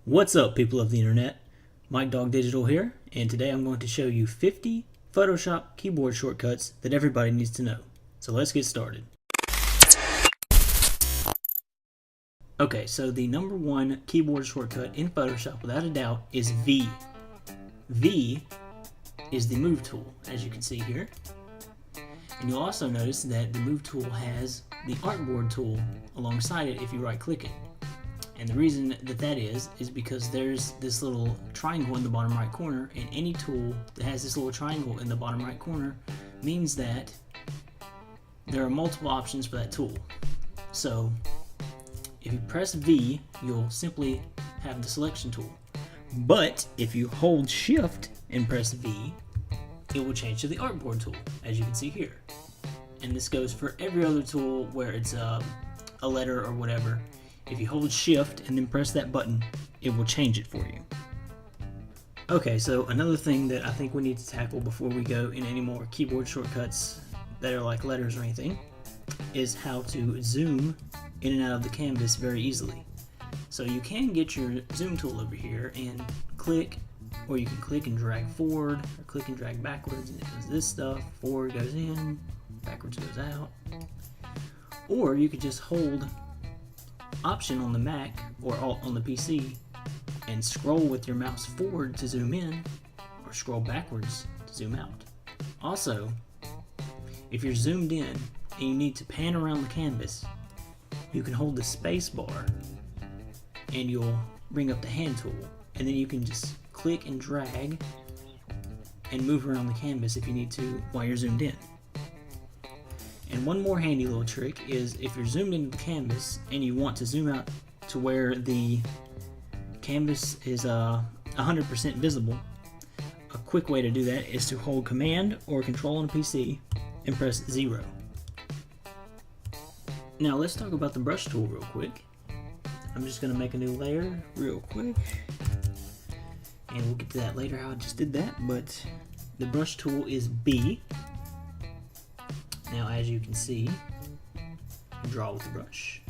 What's up, people of the internet? Mike Dawg Digital here, and today I'm going to show you 50 Photoshop keyboard shortcuts that everybody needs to know. So let's get started. Okay, so the number one keyboard shortcut in Photoshop, without a doubt, is V. V is the move tool, as you can see here. And you'll also notice that the move tool has the artboard tool alongside it if you right click it. And the reason that is because there's this little triangle in the bottom right corner, and any tool that has this little triangle in the bottom right corner means that there are multiple options for that tool. So if you press V, you'll simply have the selection tool. But if you hold Shift and press V, it will change to the artboard tool, as you can see here. And this goes for every other tool where it's a letter or whatever. If you hold Shift and then press that button, it will change it for you. Okay, so another thing that I think we need to tackle before we go in any more keyboard shortcuts that are like letters or anything is how to zoom in and out of the canvas very easily. So you can get your zoom tool over here and click, or you can click and drag forward, or click and drag backwards, and it does this stuff. Forward goes in, backwards goes out. Or you could just hold Option on the Mac or Alt on the PC and scroll with your mouse forward to zoom in, or scroll backwards to zoom out. Also, if you're zoomed in and you need to pan around the canvas, you can hold the space bar and you'll bring up the hand tool, and then you can just click and drag and move around the canvas if you need to while you're zoomed in. And one more handy little trick is if you're zoomed into the canvas and you want to zoom out to where the canvas is 100% visible, a quick way to do that is to hold Command or Control on a PC and press 0. Now let's talk about the brush tool real quick. I'm just going to make a new layer real quick, and we'll get to that later how I just did that, but the brush tool is B. Now, as you can see, draw with the brush.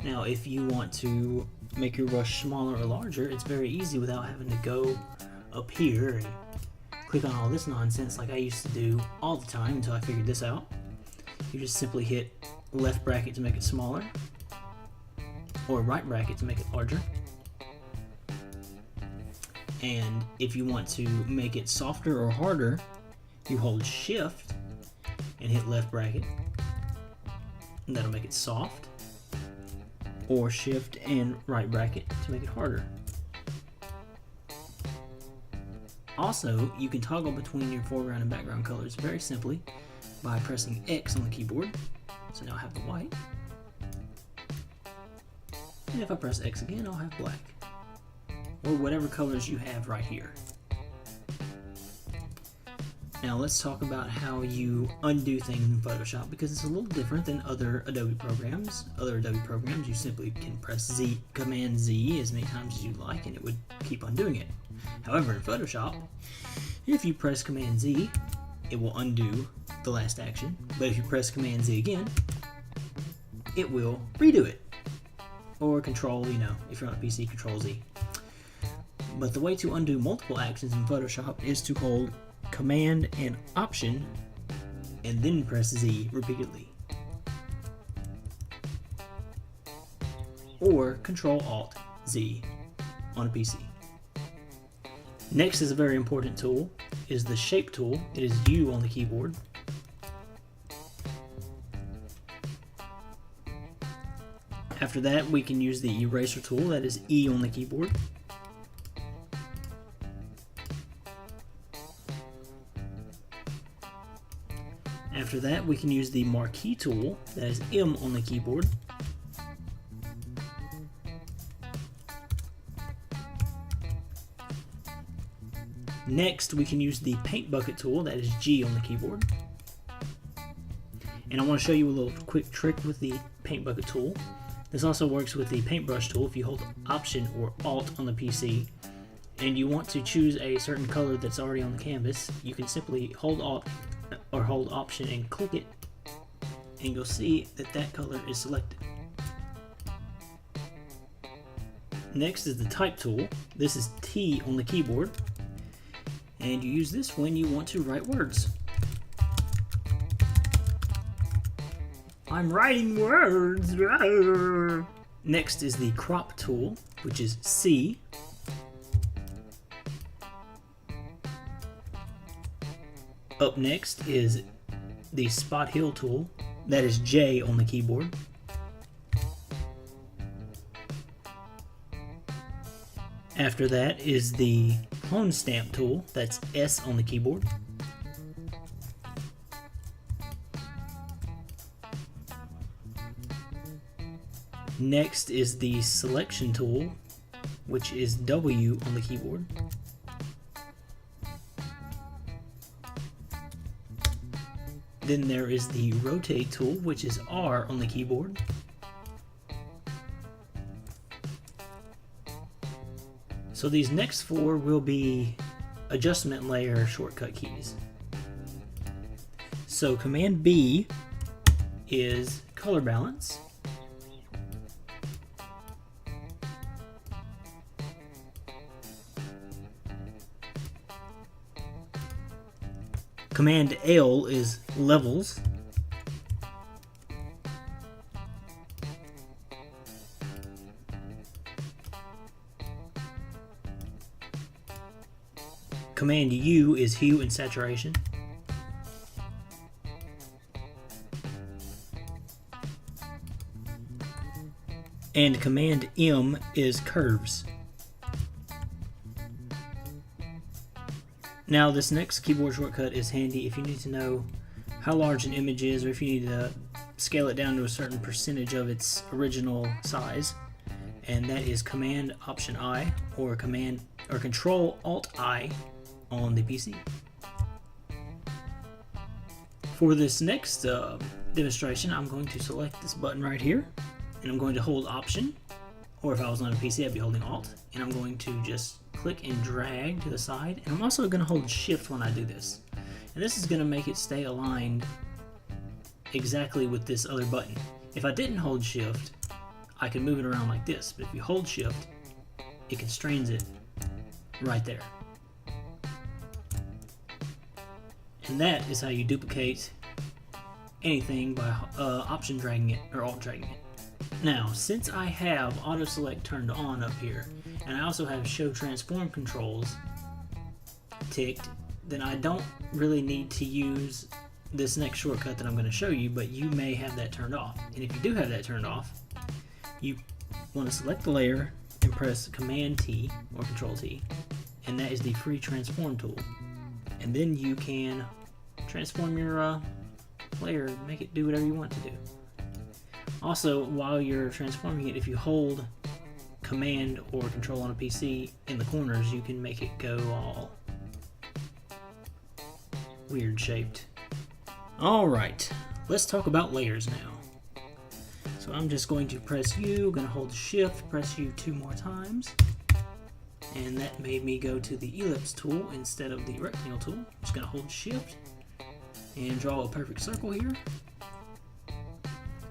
Now, if you want to make your brush smaller or larger, it's very easy without having to go up here and click on all this nonsense like I used to do all the time until I figured this out. You just simply hit left bracket to make it smaller, or right bracket to make it larger. And if you want to make it softer or harder, you hold Shift and hit left bracket, and that'll make it soft, or Shift and right bracket to make it harder. Also, you can toggle between your foreground and background colors very simply by pressing X on the keyboard. So now I have the white, and if I press X again, I'll have black, or whatever colors you have right here. Now let's talk about how you undo things in Photoshop, because it's a little different than other Adobe programs. Other Adobe programs, you simply can press Command Z as many times as you like, and it would keep on doing it. However, in Photoshop, if you press Command Z, it will undo the last action. But if you press Command Z again, it will redo it. Or Control, if you're on a PC, Control Z. But the way to undo multiple actions in Photoshop is to hold Command and Option and then press Z repeatedly, or Control Alt Z on a PC. Next is a very important tool, is the Shape tool. It is U on the keyboard. After that, we can use the Eraser tool, that is E on the keyboard. After that, we can use the Marquee tool, that is M on the keyboard. Next, we can use the Paint Bucket tool, that is G on the keyboard. And I want to show you a little quick trick with the Paint Bucket tool. This also works with the Paintbrush tool. If you hold Option or Alt on the PC, and you want to choose a certain color that's already on the canvas, you can simply hold Alt or hold Option and click it, and you'll see that that color is selected. Next is the type tool. This is T on the keyboard, and you use this when you want to write words. I'm writing words. Next is the crop tool, which is C. Up next is the spot heal tool, that is J on the keyboard. After that is the clone stamp tool, that's S on the keyboard. Next is the selection tool, which is W on the keyboard. Then there is the rotate tool, which is R on the keyboard. So these next four will be adjustment layer shortcut keys. So Command B is color balance. Command L is levels. Command U is hue and saturation. And Command M is curves. Now this next keyboard shortcut is handy if you need to know how large an image is, or if you need to scale it down to a certain percentage of its original size, and that is Command Option I or Control Alt I on the PC. For this next demonstration, I'm going to select this button right here, and I'm going to hold Option, or if I was on a PC, I'd be holding Alt, and I'm going to just click and drag to the side, and I'm also going to hold Shift when I do this. And this is going to make it stay aligned exactly with this other button. If I didn't hold Shift, I can move it around like this, but if you hold Shift, it constrains it right there. And that is how you duplicate anything by Option dragging it or Alt dragging it. Now, since I have auto select turned on up here, and I also have show transform controls ticked, then I don't really need to use this next shortcut that I'm going to show you, but you may have that turned off. And if you do have that turned off, you want to select the layer and press Command T or Control T, and that is the free transform tool. And then you can transform your layer and make it do whatever you want to do. Also, while you're transforming it, if you hold Command or Control on a PC in the corners, you can make it go all weird shaped. Alright, let's talk about layers now. So I'm just going to press U, going to hold Shift, press U 2 more times. And that made me go to the ellipse tool instead of the rectangle tool. I'm just going to hold Shift and draw a perfect circle here.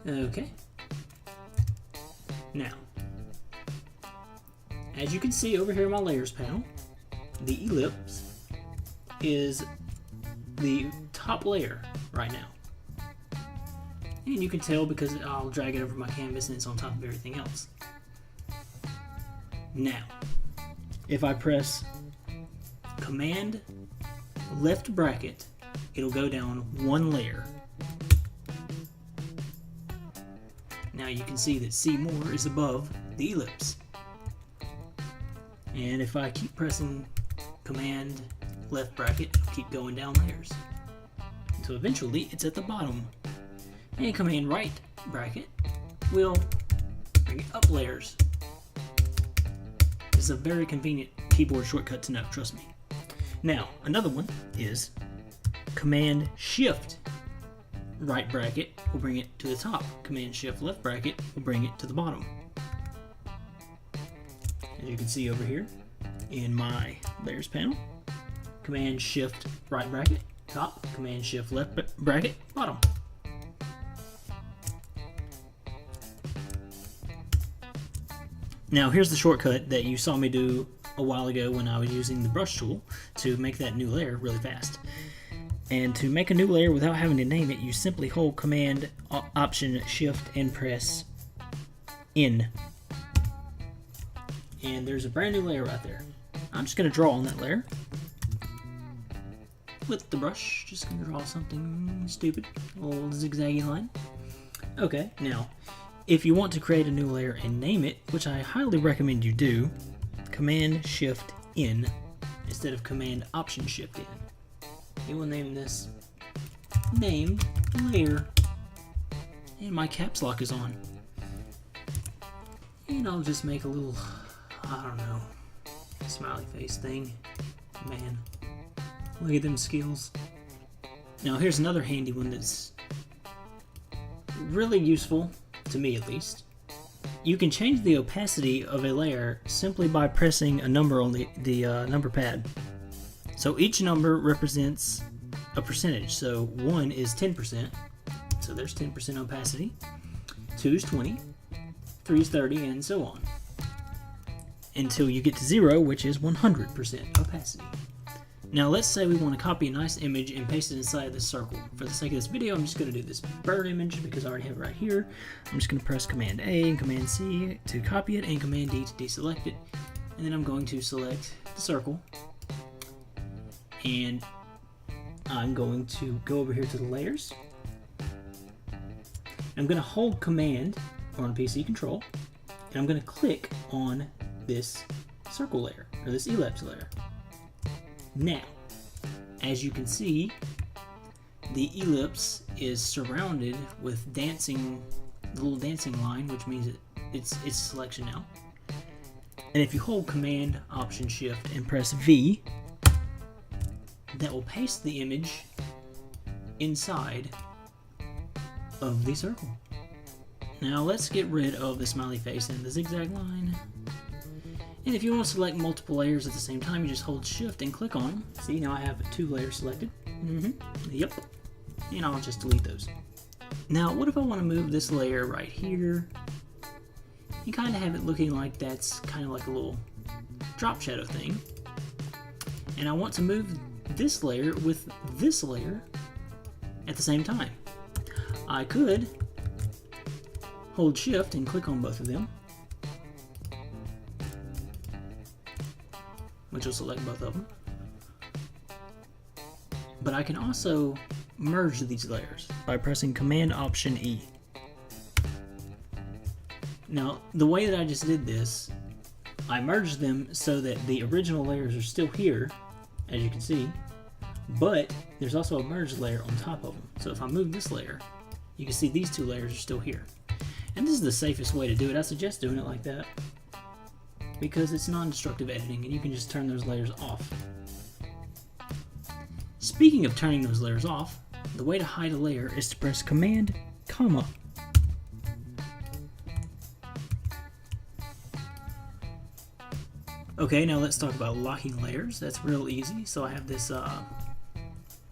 Okay. Now, as you can see over here in my layers panel, the ellipse is the top layer right now. And you can tell because I'll drag it over my canvas and it's on top of everything else. Now, if I press Command left bracket, it'll go down one layer. Now you can see that C more is above the ellipse. And if I keep pressing Command left bracket, it'll keep going down layers. So eventually it's at the bottom. And Command right bracket will bring it up layers. It's a very convenient keyboard shortcut to know, trust me. Now, another one is Command Shift right bracket will bring it to the top. Command Shift left bracket will bring it to the bottom. As you can see over here in my layers panel, Command Shift right bracket, top, Command Shift left bracket, bottom. Now here's the shortcut that you saw me do a while ago when I was using the brush tool to make that new layer really fast. And to make a new layer without having to name it, you simply hold Command, Option, Shift, and press N. And there's a brand new layer right there. I'm just going to draw on that layer with the brush. Just going to draw something stupid, a little zigzaggy line. Okay, now if you want to create a new layer and name it, which I highly recommend you do, Command Shift N instead of Command Option Shift N. You will name this named layer. And my caps lock is on. And I'll just make a little, I don't know, smiley face thing. Man, look at them skills. Now here's another handy one that's really useful, to me at least. You can change the opacity of a layer simply by pressing a number on the number pad. So each number represents a percentage. So 1 is 10%, so there's 10% opacity. 2 is 20, 3 is 30, and so on. Until you get to 0, which is 100% opacity. Now let's say we want to copy a nice image and paste it inside of this circle. For the sake of this video, I'm just going to do this bird image because I already have it right here. I'm just going to press Command A and Command C to copy it and Command D to deselect it. And then I'm going to select the circle. And I'm going to go over here to the layers. I'm going to hold Command on PC Control, and I'm going to click on this circle layer, or this ellipse layer. Now, as you can see, the ellipse is surrounded with dancing, the little dancing line, which means it's selection now. And if you hold Command, Option, Shift, and press V, that will paste the image inside of the circle. Now let's get rid of the smiley face and the zigzag line. And if you want to select multiple layers at the same time, you just hold Shift and click on them. See, now I have 2 layers selected. Yep. And I'll just delete those. Now, what if I want to move this layer right here? You kind of have it looking like that's kind of like a little drop shadow thing. And I want to move this layer with this layer at the same time. I could hold Shift and click on both of them, which will select both of them. But I can also merge these layers by pressing Command Option E. Now, the way that I just did this, I merged them so that the original layers are still here, as you can see, but there's also a merged layer on top of them. So if I move this layer, you can see these 2 layers are still here. And this is the safest way to do it. I suggest doing it like that because it's non-destructive editing and you can just turn those layers off. Speaking of turning those layers off, the way to hide a layer is to press Command, comma. Okay, now let's talk about locking layers. That's real easy. So I have this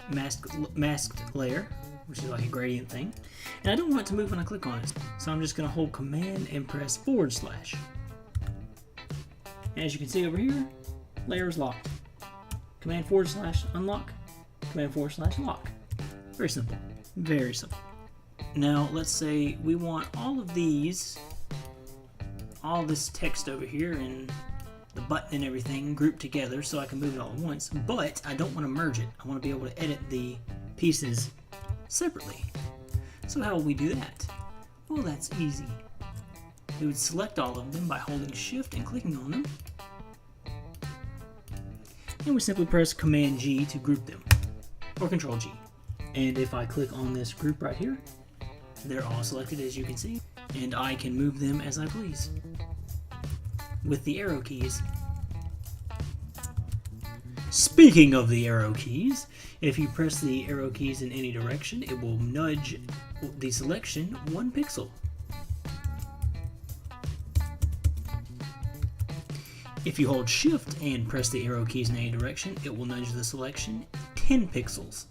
masked layer, which is like a gradient thing, and I don't want it to move when I click on it. So I'm just going to hold Command and press /. And as you can see over here, layer is locked. Command / unlock, Command / lock. Very simple. Very simple. Now let's say we want all of these, all this text over here and the button and everything grouped together so I can move it all at once, but I don't want to merge it. I want to be able to edit the pieces separately. So how will we do that? Well, that's easy. We would select all of them by holding Shift and clicking on them. And we simply press Command G to group them, or Control G. And if I click on this group right here, they're all selected as you can see, and I can move them as I please with the arrow keys. Speaking of the arrow keys, if you press the arrow keys in any direction, it will nudge the selection 1 pixel. If you hold Shift and press the arrow keys in any direction, it will nudge the selection 10 pixels.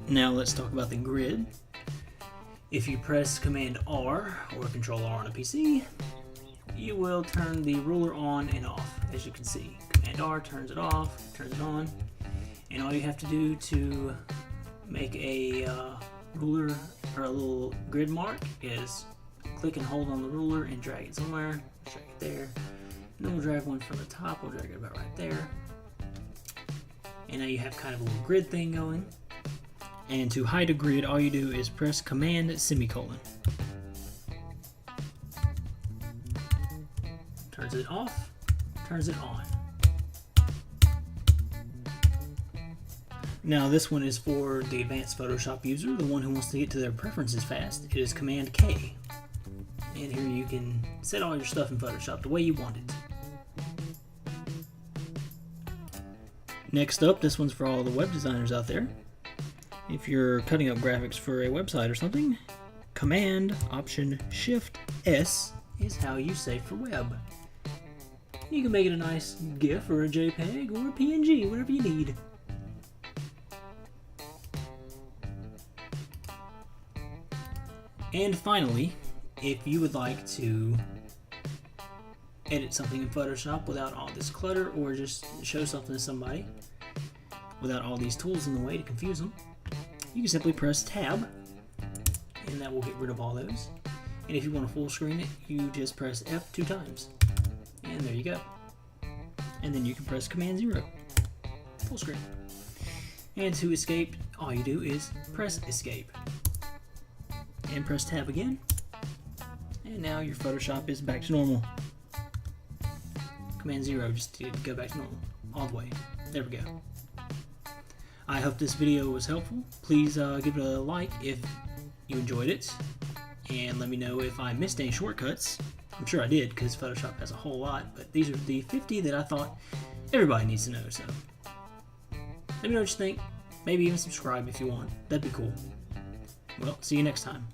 Now let's talk about the grid. If you press Command R or Control R on a PC, you will turn the ruler on and off, as you can see. Command R turns it off, turns it on, and all you have to do to make a ruler or a little grid mark is click and hold on the ruler and drag it somewhere. Drag it there. And then we'll drag one from the top, we'll drag it about right there. And now you have kind of a little grid thing going. And to hide a grid, all you do is press Command semicolon. Turns it off, turns it on. Now this one is for the advanced Photoshop user, the one who wants to get to their preferences fast. It is Command K. And here you can set all your stuff in Photoshop the way you want it. Next up, this one's for all the web designers out there. If you're cutting up graphics for a website or something, Command Option Shift S is how you save for web. You can make it a nice GIF or a JPEG or a PNG, whatever you need. And finally, if you would like to edit something in Photoshop without all this clutter, or just show something to somebody without all these tools in the way to confuse them, you can simply press Tab, and that will get rid of all those. And if you want to full screen it, you just press F 2 times. And there you go. And then you can press Command 0. Full screen. And to escape, all you do is press Escape. And press Tab again. And now your Photoshop is back to normal. Command 0 just to go back to normal. All the way. There we go. I hope this video was helpful. Please give it a like if you enjoyed it. And let me know if I missed any shortcuts. I'm sure I did, because Photoshop has a whole lot, but these are the 50 that I thought everybody needs to know, so let me know what you think. Maybe even subscribe if you want. That'd be cool. Well, see you next time.